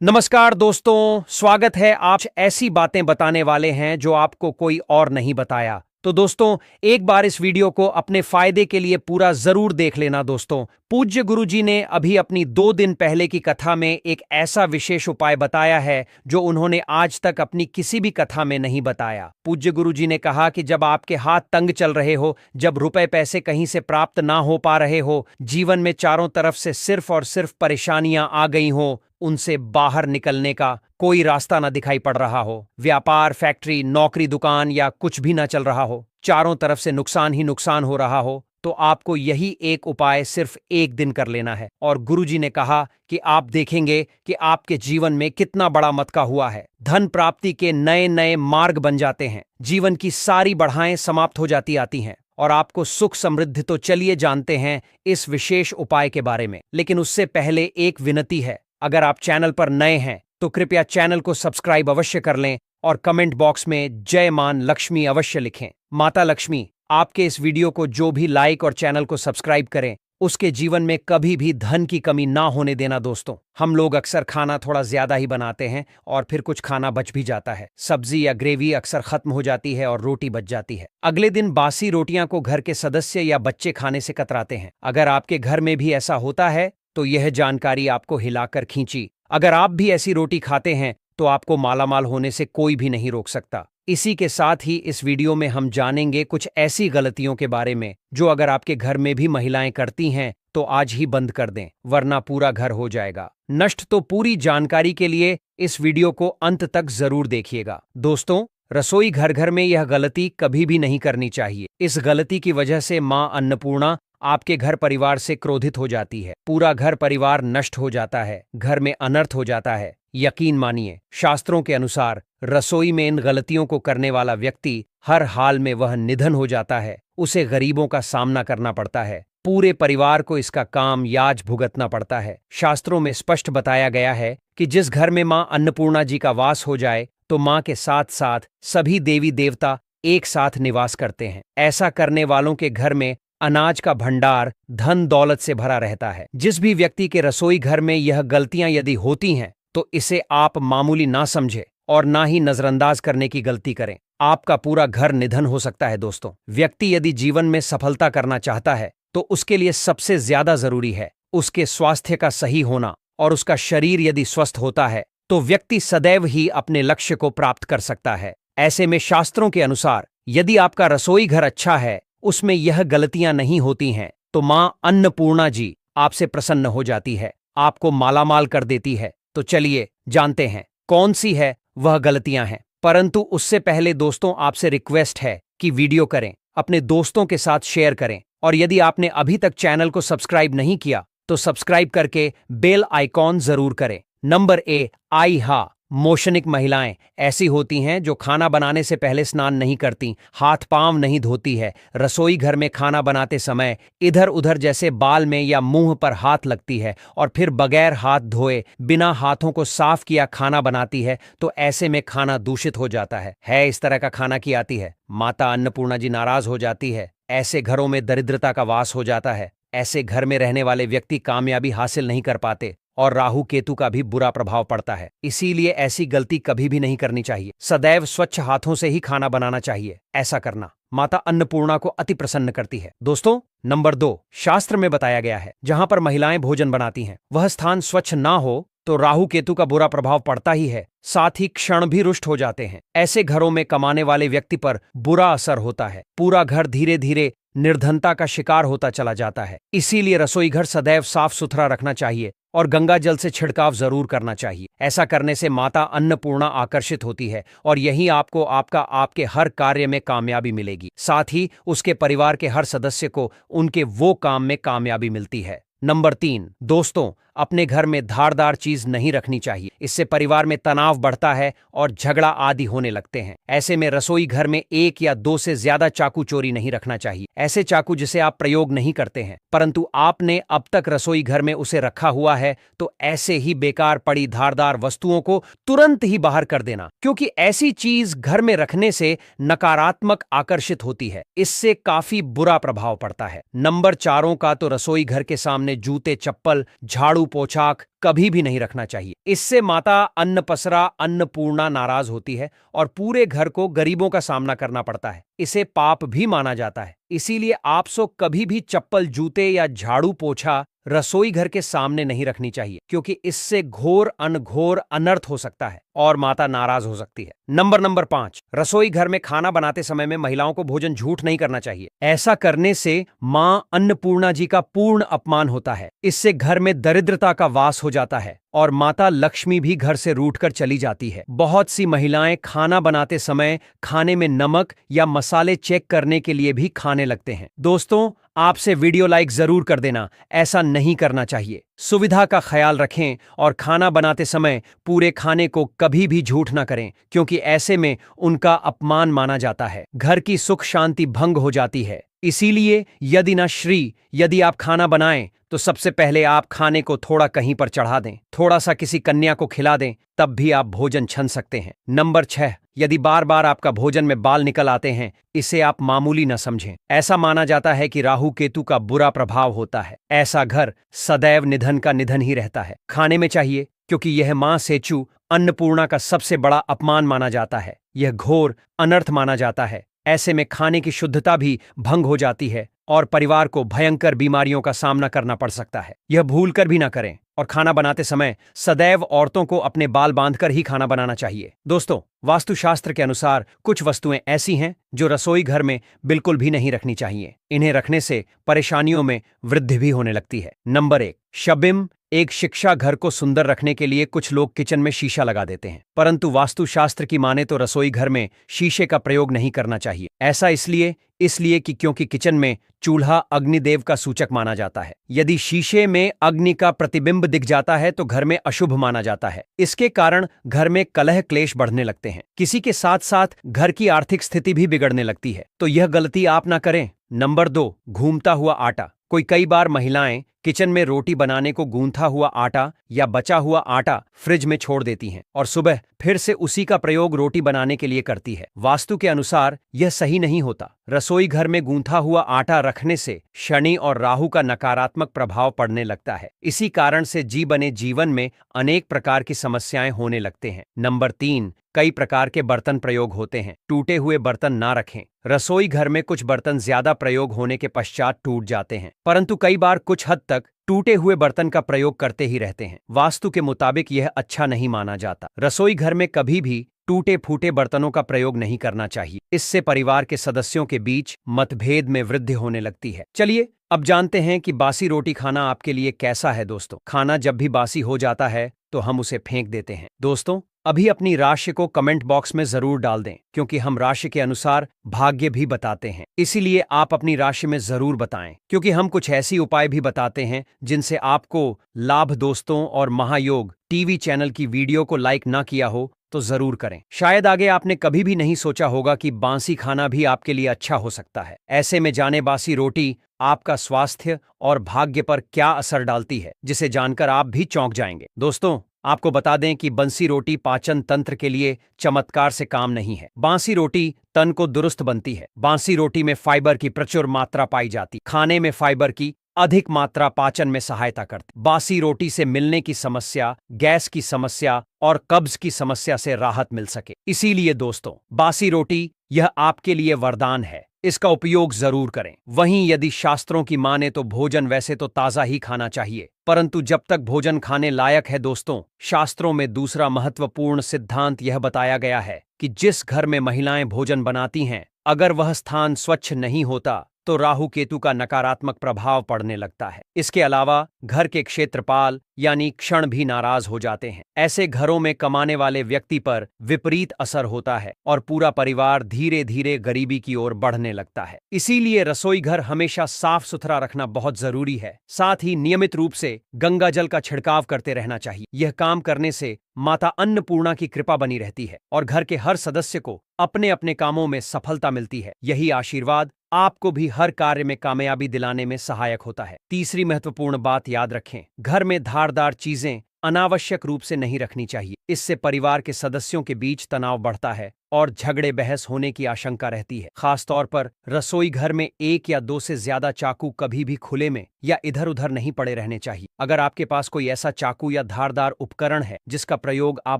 नमस्कार दोस्तों, स्वागत है। आप ऐसी बातें बताने वाले हैं जो आपको कोई और नहीं बताया। तो दोस्तों, एक बार इस वीडियो को अपने फायदे के लिए पूरा जरूर देख लेना। दोस्तों, पूज्य गुरुजी ने अभी अपनी 2 दिन पहले की कथा में एक ऐसा विशेष उपाय बताया है जो उन्होंने आज तक अपनी किसी भी कथा में नहीं बताया। पूज्य गुरुजी ने कहा कि जब आपके हाथ तंग चल रहे हो, जब रुपए पैसे कहीं से प्राप्त ना हो पा रहे हो, जीवन में चारों तरफ से सिर्फ और सिर्फ परेशानियां आ गई हो, उनसे बाहर निकलने का कोई रास्ता ना दिखाई पड़ रहा हो, व्यापार, फैक्ट्री, नौकरी, दुकान या कुछ भी ना चल रहा हो, चारों तरफ से नुकसान ही नुकसान हो रहा हो, तो आपको यही एक उपाय सिर्फ 1 दिन कर लेना है। और गुरुजी ने कहा कि आप देखेंगे कि आपके जीवन में कितना बड़ा मतका हुआ है। धन प्राप्ति के नए नए मार्ग बन जाते हैं, जीवन की सारी बढ़ाएं समाप्त हो जाती आती हैं और आपको सुख समृद्धि। तो चलिए जानते हैं इस विशेष उपाय के बारे में, लेकिन उससे पहले एक विनती है। अगर आप चैनल पर नए हैं तो कृपया चैनल को सब्सक्राइब अवश्य कर लें और कमेंट बॉक्स में जय मान लक्ष्मी अवश्य लिखें। माता लक्ष्मी आपके इस वीडियो को जो भी लाइक और चैनल को सब्सक्राइब करें, उसके जीवन में कभी भी धन की कमी ना होने देना। दोस्तों, हम लोग अक्सर खाना थोड़ा ज्यादा ही बनाते हैं और फिर कुछ खाना बच भी जाता है। सब्जी या ग्रेवी अक्सर खत्म हो जाती है और रोटी बच जाती है। अगले दिन बासी रोटियां को घर के सदस्य या बच्चे खाने से कतराते हैं। अगर आपके घर में भी ऐसा होता है तो यह जानकारी आपको हिलाकर खींची। अगर आप भी ऐसी रोटी खाते हैं तो आपको मालामाल होने से कोई भी नहीं रोक सकता। इसी के साथ ही इस वीडियो में हम जानेंगे कुछ ऐसी गलतियों के बारे में जो अगर आपके घर में भी महिलाएं करती हैं तो आज ही बंद कर दें, वरना पूरा घर हो जाएगा नष्ट। तो पूरी जानकारी के लिए इस वीडियो को अंत तक जरूर देखिएगा। दोस्तों, रसोई घर घर में यह गलती कभी भी नहीं करनी चाहिए। इस गलती की वजह से मां अन्नपूर्णा आपके घर परिवार से क्रोधित हो जाती है, पूरा घर परिवार नष्ट हो जाता है, घर में अनर्थ हो जाता है। यकीन मानिए, शास्त्रों के अनुसार रसोई में इन गलतियों को करने वाला व्यक्ति हर हाल में वह निधन हो जाता है, उसे गरीबों का सामना करना पड़ता है, पूरे परिवार को इसका काम याज भुगतना पड़ता है। शास्त्रों में स्पष्ट बताया गया है कि जिस घर में मां अन्नपूर्णा जी का वास हो जाए तो मां के साथ साथ सभी देवी देवता एक साथ निवास करते हैं। ऐसा करने वालों के घर में अनाज का भंडार धन दौलत से भरा रहता है। जिस भी व्यक्ति के रसोई घर में यह गलतियां यदि होती हैं तो इसे आप मामूली ना समझे और ना ही नजरअंदाज करने की गलती करें। आपका पूरा घर निधन हो सकता है। दोस्तों, व्यक्ति यदि जीवन में सफलता करना चाहता है तो उसके लिए सबसे ज्यादा जरूरी है उसके स्वास्थ्य का सही होना, और उसका शरीर यदि स्वस्थ होता है तो व्यक्ति सदैव ही अपने लक्ष्य को प्राप्त कर सकता है। ऐसे में शास्त्रों के अनुसार यदि आपका रसोई घर अच्छा है, उसमें यह गलतियां नहीं होती हैं, तो मां अन्नपूर्णा जी आपसे प्रसन्न हो जाती है, आपको मालामाल कर देती है। तो चलिए जानते हैं कौन सी है वह गलतियां हैं। परंतु उससे पहले दोस्तों, आपसे रिक्वेस्ट है कि वीडियो करें, अपने दोस्तों के साथ शेयर करें, और यदि आपने अभी तक चैनल को सब्सक्राइब नहीं किया तो सब्सक्राइब करके बेल आइकॉन जरूर करें। नंबर ए, आई हा मोशनिक महिलाएं ऐसी होती हैं जो खाना बनाने से पहले स्नान नहीं करती, हाथ पांव नहीं धोती है, रसोई घर में खाना बनाते समय इधर उधर जैसे बाल में या मुंह पर हाथ लगती है और फिर बगैर हाथ धोए बिना हाथों को साफ किया खाना बनाती है। तो ऐसे में खाना दूषित हो जाता है इस तरह का खाना की आती है। माता अन्नपूर्णा जी नाराज हो जाती है। ऐसे घरों में दरिद्रता का वास हो जाता है। ऐसे घर में रहने वाले व्यक्ति कामयाबी हासिल नहीं कर पाते और राहु केतु का भी बुरा प्रभाव पड़ता है। इसीलिए ऐसी गलती कभी भी नहीं करनी चाहिए। सदैव स्वच्छ हाथों से ही खाना बनाना चाहिए। ऐसा करना माता अन्नपूर्णा को अति प्रसन्न करती है। दोस्तों, नंबर 2, शास्त्र में बताया गया है जहां पर महिलाएं भोजन बनाती हैं वह स्थान स्वच्छ ना हो तो राहु केतु का बुरा प्रभाव पड़ता ही है, साथ ही क्षण भी रुष्ट हो जाते हैं। ऐसे घरों में कमाने वाले व्यक्ति पर बुरा असर होता है, पूरा घर धीरे धीरे निर्धनता का शिकार होता चला जाता है। इसीलिए रसोई घर सदैव साफ सुथरा रखना चाहिए और गंगा जल से छिड़काव जरूर करना चाहिए। ऐसा करने से माता अन्नपूर्णा आकर्षित होती है और यही आपको आपके हर कार्य में कामयाबी मिलेगी, साथ ही उसके परिवार के हर सदस्य को उनके वो काम में कामयाबी मिलती है। नंबर 3, दोस्तों, अपने घर में धारदार चीज नहीं रखनी चाहिए। इससे परिवार में तनाव बढ़ता है और झगड़ा आदि होने लगते हैं। ऐसे में रसोई घर में 1 या 2 से ज्यादा चाकू चोरी नहीं रखना चाहिए। ऐसे चाकू जिसे आप प्रयोग नहीं करते हैं परंतु आपने अब तक रसोई घर में उसे रखा हुआ है, तो ऐसे ही बेकार पड़ी धारदार वस्तुओं को तुरंत ही बाहर कर देना, क्योंकि ऐसी चीज घर में रखने से नकारात्मक आकर्षित होती है। इससे काफी बुरा प्रभाव पड़ता है। नंबर 4 का तो रसोई घर के सामने जूते, चप्पल, झाड़ू, झाड़ू पोछाक कभी भी नहीं रखना चाहिए। इससे माता अन्नपसरा अन्नपूर्णा नाराज होती है और पूरे घर को गरीबों का सामना करना पड़ता है। इसे पाप भी माना जाता है। इसीलिए आपको कभी भी चप्पल, जूते या झाड़ू पोछा रसोई घर के सामने नहीं रखनी चाहिए, क्योंकि इससे घोर अनर्थ हो सकता है और माता नाराज हो सकती है। नंबर 5, रसोई घर में खाना बनाते समय में महिलाओं को भोजन झूठ नहीं करना चाहिए। ऐसा करने से मां अन्नपूर्णा जी का पूर्ण अपमान होता है। इससे घर में दरिद्रता का वास हो जाता है और माता लक्ष्मी भी घर से रूठकर चली जाती है। बहुत सी महिलाएं खाना बनाते समय खाने में नमक या मसाले चेक करने के लिए भी खाने लगते हैं। दोस्तों, आपसे वीडियो लाइक जरूर कर देना। ऐसा नहीं करना चाहिए। सुविधा का ख्याल रखें और खाना बनाते समय पूरे खाने को कभी भी झूठ ना करें, क्योंकि ऐसे में उनका अपमान माना जाता है। घर की सुख शांति भंग हो जाती है। इसीलिए यदि आप खाना बनाएं तो सबसे पहले आप खाने को थोड़ा कहीं पर चढ़ा दें, थोड़ा सा किसी कन्या को खिला दें, तब भी आप भोजन छन सकते हैं। नंबर 6, यदि बार बार आपका भोजन में बाल निकल आते हैं, इसे आप मामूली न समझें। ऐसा माना जाता है कि राहु केतु का बुरा प्रभाव होता है। ऐसा घर सदैव निधन का निधन ही रहता है। खाने में चाहिए, क्योंकि यह मां सेचु अन्नपूर्णा का सबसे बड़ा अपमान माना जाता है। यह घोर अनर्थ माना जाता है। ऐसे में खाने की शुद्धता भी भंग हो जाती है और परिवार को भयंकर बीमारियों का सामना करना पड़ सकता है। यह भूल कर भी ना करें और खाना बनाते समय सदैव औरतों को अपने बाल बांधकर ही खाना बनाना चाहिए। दोस्तों, वास्तुशास्त्र के अनुसार कुछ वस्तुएं ऐसी हैं जो रसोई घर में बिल्कुल भी नहीं रखनी चाहिए। इन्हें रखने से परेशानियों में वृद्धि भी होने लगती है। नंबर 1, शबिम। एक शिक्षा घर को सुंदर रखने के लिए कुछ लोग किचन में शीशा लगा देते हैं, परंतु वास्तुशास्त्र की माने तो रसोई घर में शीशे का प्रयोग नहीं करना चाहिए। ऐसा इसलिए कि क्योंकि किचन में चूल्हा अग्निदेव का सूचक माना जाता है। यदि शीशे में अग्नि का प्रतिबिंब दिख जाता है तो घर में अशुभ माना जाता है। इसके कारण घर में कलह क्लेश बढ़ने लगते हैं। किसी के साथ साथ घर की आर्थिक स्थिति भी बिगड़ने लगती है। तो यह गलती आप ना करें। नंबर 2, घूमता हुआ आटा। कई बार महिलाएं किचन में रोटी बनाने को गूंथा हुआ आटा या बचा हुआ आटा फ्रिज में छोड़ देती हैं और सुबह फिर से उसी का प्रयोग रोटी बनाने के लिए करती है। वास्तु के अनुसार यह सही नहीं होता। रसोई घर में गूंथा हुआ आटा रखने से शनि और राहु का नकारात्मक प्रभाव पड़ने लगता है। इसी कारण से जीवन में अनेक प्रकार की समस्याएं होने लगते हैं। नंबर 3, कई प्रकार के बर्तन प्रयोग होते हैं। टूटे हुए बर्तन ना रखें। रसोई घर में कुछ बर्तन ज्यादा प्रयोग होने के पश्चात टूट जाते हैं, परंतु कई बार कुछ हद तक टूटे हुए बर्तन का प्रयोग करते ही रहते हैं। वास्तु के मुताबिक यह अच्छा नहीं माना जाता। रसोई घर में कभी भी टूटे फूटे बर्तनों का प्रयोग नहीं करना चाहिए। इससे परिवार के सदस्यों के बीच मतभेद में वृद्धि होने लगती है। चलिए अब जानते हैं कि बासी रोटी खाना आपके लिए कैसा है। दोस्तों, खाना जब भी बासी हो जाता है तो हम उसे फेंक देते हैं। दोस्तों, अभी अपनी राशि को कमेंट बॉक्स में जरूर डाल दें, क्योंकि हम राशि के अनुसार भाग्य भी बताते हैं। इसीलिए आप अपनी राशि में जरूर बताएं, क्योंकि हम कुछ ऐसी उपाय भी बताते हैं जिनसे आपको लाभ। दोस्तों, और महायोग टीवी चैनल की वीडियो को लाइक ना किया हो तो जरूर करें। शायद आगे आपने कभी भी नहीं सोचा होगा कि बासी खाना भी आपके लिए अच्छा हो सकता है। ऐसे में जाने बासी रोटी आपका स्वास्थ्य और भाग्य पर क्या असर डालती है, जिसे जानकर आप भी चौंक जाएंगे। दोस्तों, आपको बता दें कि बंसी रोटी पाचन तंत्र के लिए चमत्कार से काम नहीं है। बासी रोटी तन को दुरुस्त बनती है। बासी रोटी में फाइबर की प्रचुर मात्रा पाई जाती। खाने में फाइबर की अधिक मात्रा पाचन में सहायता करती। बासी रोटी से मिलने की समस्या, गैस की समस्या और कब्ज की समस्या से राहत मिल सके। इसीलिए दोस्तों, बासी रोटी यह आपके लिए वरदान है। इसका उपयोग जरूर करें। वहीं यदि शास्त्रों की माने तो भोजन वैसे तो ताजा ही खाना चाहिए, परंतु जब तक भोजन खाने लायक है दोस्तों, शास्त्रों में दूसरा महत्वपूर्ण सिद्धांत यह बताया गया है कि जिस घर में महिलाएं भोजन बनाती हैं, अगर वह स्थान स्वच्छ नहीं होता तो राहु केतु का नकारात्मक प्रभाव पड़ने लगता है। इसके अलावा घर के क्षेत्रपाल यानी क्षण भी नाराज हो जाते हैं। ऐसे घरों में कमाने वाले व्यक्ति पर विपरीत असर होता है और पूरा परिवार धीरे धीरे गरीबी की ओर बढ़ने लगता है। इसीलिए रसोई घर हमेशा साफ सुथरा रखना बहुत जरूरी है। साथ ही नियमित रूप से गंगा जल का छिड़काव करते रहना चाहिए। यह काम करने से माता अन्नपूर्णा की कृपा बनी रहती है और घर के हर सदस्य को अपने अपने कामों में सफलता मिलती है। यही आशीर्वाद आपको भी हर कार्य में कामयाबी दिलाने में सहायक होता है। तीसरी महत्वपूर्ण बात याद रखें, घर में धारदार चीजें अनावश्यक रूप से नहीं रखनी चाहिए। इससे परिवार के सदस्यों के बीच तनाव बढ़ता है और झगड़े बहस होने की आशंका रहती है। खासतौर पर रसोई घर में एक या दो से ज्यादा चाकू कभी भी खुले में या इधर उधर नहीं पड़े रहने चाहिए। अगर आपके पास कोई ऐसा चाकू या धारदार उपकरण है जिसका प्रयोग आप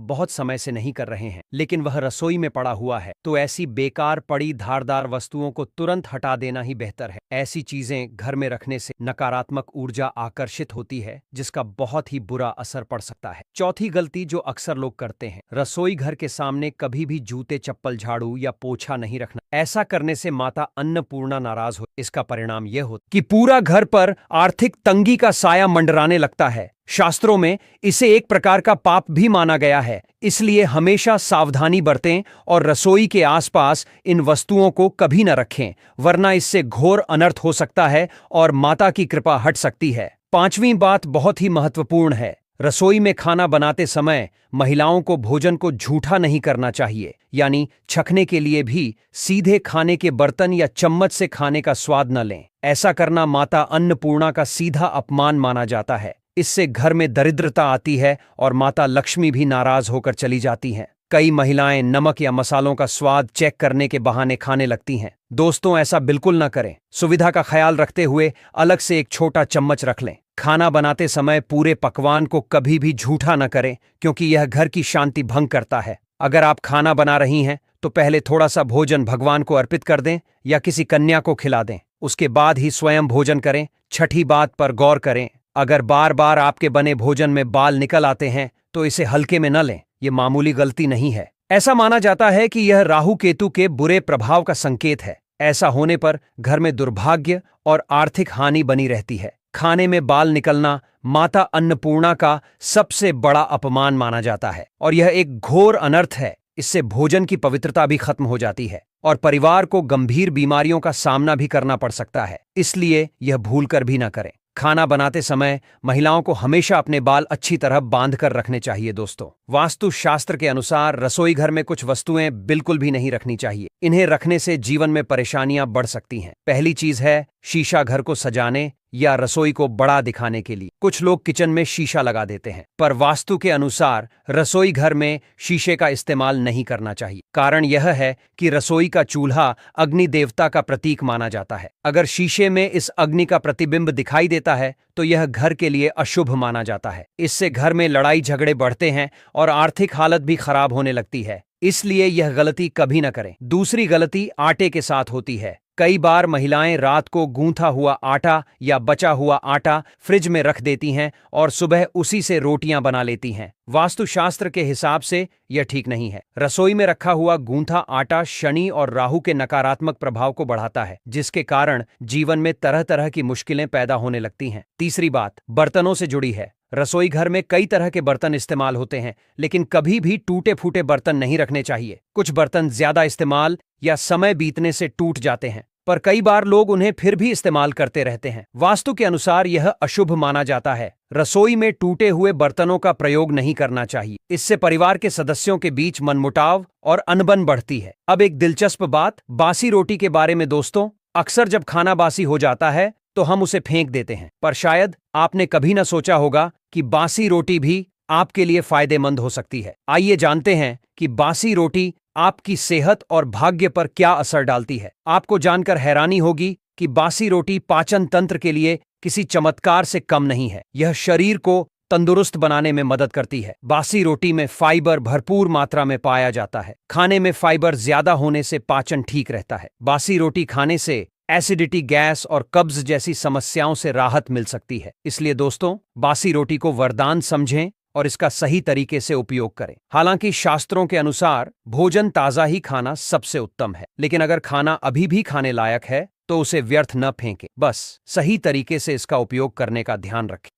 बहुत समय से नहीं कर रहे हैं लेकिन वह रसोई में पड़ा हुआ है, तो ऐसी बेकार पड़ी धारदार वस्तुओं को तुरंत हटा देना ही बेहतर है। ऐसी चीजें घर में रखने से नकारात्मक ऊर्जा आकर्षित होती है जिसका बहुत ही बुरा असर पड़ सकता है। चौथी गलती जो अक्सर लोग करते हैं, रसोई घर के सामने कभी भी जूते, चप्पल, झाड़ू या पोछा नहीं रखना। ऐसा करने से माता अन्नपूर्णा नाराज हो। इसका परिणाम यह होता कि पूरा घर पर आर्थिक तंगी का साया मंडराने लगता है। शास्त्रों में इसे एक प्रकार का पाप भी माना गया है। इसलिए हमेशा सावधानी बरतें और रसोई के आसपास इन वस्तुओं को कभी न रखें, वरना इससे घोर अनर्थ हो सकता है और माता की कृपा हट सकती है। पांचवीं बात बहुत ही महत्वपूर्ण है। रसोई में खाना बनाते समय महिलाओं को भोजन को झूठा नहीं करना चाहिए, यानी छकने के लिए भी सीधे खाने के बर्तन या चम्मच से खाने का स्वाद न लें। ऐसा करना माता अन्नपूर्णा का सीधा अपमान माना जाता है। इससे घर में दरिद्रता आती है और माता लक्ष्मी भी नाराज होकर चली जाती हैं। कई महिलाएं नमक या मसालों का स्वाद चेक करने के बहाने खाने लगती हैं। दोस्तों, ऐसा बिल्कुल न करें। सुविधा का ख्याल रखते हुए अलग से एक छोटा चम्मच रख लें। खाना बनाते समय पूरे पकवान को कभी भी झूठा न करें, क्योंकि यह घर की शांति भंग करता है। अगर आप खाना बना रही हैं तो पहले थोड़ा सा भोजन भगवान को अर्पित कर दें या किसी कन्या को खिला दें। उसके बाद ही स्वयं भोजन करें। छठी बात पर गौर करें, अगर बार बार आपके बने भोजन में बाल निकल आते हैं तो इसे हल्के में न लें। ये मामूली गलती नहीं है। ऐसा माना जाता है कि यह राहु केतु के बुरे प्रभाव का संकेत है। ऐसा होने पर घर में दुर्भाग्य और आर्थिक हानि बनी रहती है। खाने में बाल निकलना माता अन्नपूर्णा का सबसे बड़ा अपमान माना जाता है और यह एक घोर अनर्थ है। इससे भोजन की पवित्रता भी खत्म हो जाती है और परिवार को गंभीर बीमारियों का सामना भी करना पड़ सकता है। इसलिए यह भूलकर भी न करें। खाना बनाते समय महिलाओं को हमेशा अपने बाल अच्छी तरह बांध कर रखने चाहिए। दोस्तों, वास्तु शास्त्र के अनुसार रसोई घर में कुछ वस्तुएं बिल्कुल भी नहीं रखनी चाहिए। इन्हें रखने से जीवन में परेशानियां बढ़ सकती हैं। पहली चीज है शीशा। घर को सजाने या रसोई को बड़ा दिखाने के लिए कुछ लोग किचन में शीशा लगा देते हैं, पर वास्तु के अनुसार रसोई घर में शीशे का इस्तेमाल नहीं करना चाहिए। कारण यह है कि रसोई का चूल्हा अग्नि देवता का प्रतीक माना जाता है। अगर शीशे में इस अग्नि का प्रतिबिंब दिखाई देता है तो यह घर के लिए अशुभ माना जाता है। इससे घर में लड़ाई झगड़े बढ़ते हैं और आर्थिक हालत भी खराब होने लगती है। इसलिए यह गलती कभी न करें। दूसरी गलती आटे के साथ होती है। कई बार महिलाएं रात को गूंथा हुआ आटा या बचा हुआ आटा फ्रिज में रख देती हैं और सुबह उसी से रोटियां बना लेती हैं। वास्तुशास्त्र के हिसाब से यह ठीक नहीं है। रसोई में रखा हुआ गूंथा आटा शनि और राहु के नकारात्मक प्रभाव को बढ़ाता है, जिसके कारण जीवन में तरह तरह की मुश्किलें पैदा होने लगती हैं। तीसरी बात बर्तनों से जुड़ी है। रसोई घर में कई तरह के बर्तन इस्तेमाल होते हैं, लेकिन कभी भी टूटे फूटे बर्तन नहीं रखने चाहिए। कुछ बर्तन ज्यादा इस्तेमाल या समय बीतने से टूट जाते हैं, पर कई बार लोग उन्हें फिर भी इस्तेमाल करते रहते हैं। वास्तु के अनुसार यह अशुभ माना जाता है। रसोई में टूटे हुए बर्तनों का प्रयोग नहीं करना चाहिए। इससे परिवार के सदस्यों के बीच मनमुटाव और अनबन बढ़ती है। अब एक दिलचस्प बात बासी रोटी के बारे में। दोस्तों, अक्सर जब खाना बासी हो जाता है तो हम उसे फेंक देते हैं, पर शायद आपने कभी न सोचा होगा कि बासी रोटी भी आपके लिए फायदेमंद हो सकती है। आइए जानते हैं कि बासी रोटी आपकी सेहत और भाग्य पर क्या असर डालती है। आपको जानकर हैरानी होगी कि बासी रोटी पाचन तंत्र के लिए किसी चमत्कार से कम नहीं है। यह शरीर को तंदुरुस्त बनाने में मदद करती है। बासी रोटी में फाइबर भरपूर मात्रा में पाया जाता है। खाने में फाइबर ज्यादा होने से पाचन ठीक रहता है। बासी रोटी खाने से एसिडिटी, गैस और कब्ज जैसी समस्याओं से राहत मिल सकती है। इसलिए दोस्तों, बासी रोटी को वरदान समझें और इसका सही तरीके से उपयोग करें। हालांकि शास्त्रों के अनुसार भोजन ताजा ही खाना सबसे उत्तम है, लेकिन अगर खाना अभी भी खाने लायक है तो उसे व्यर्थ न फेंकें। बस सही तरीके से इसका उपयोग करने का ध्यान रखें।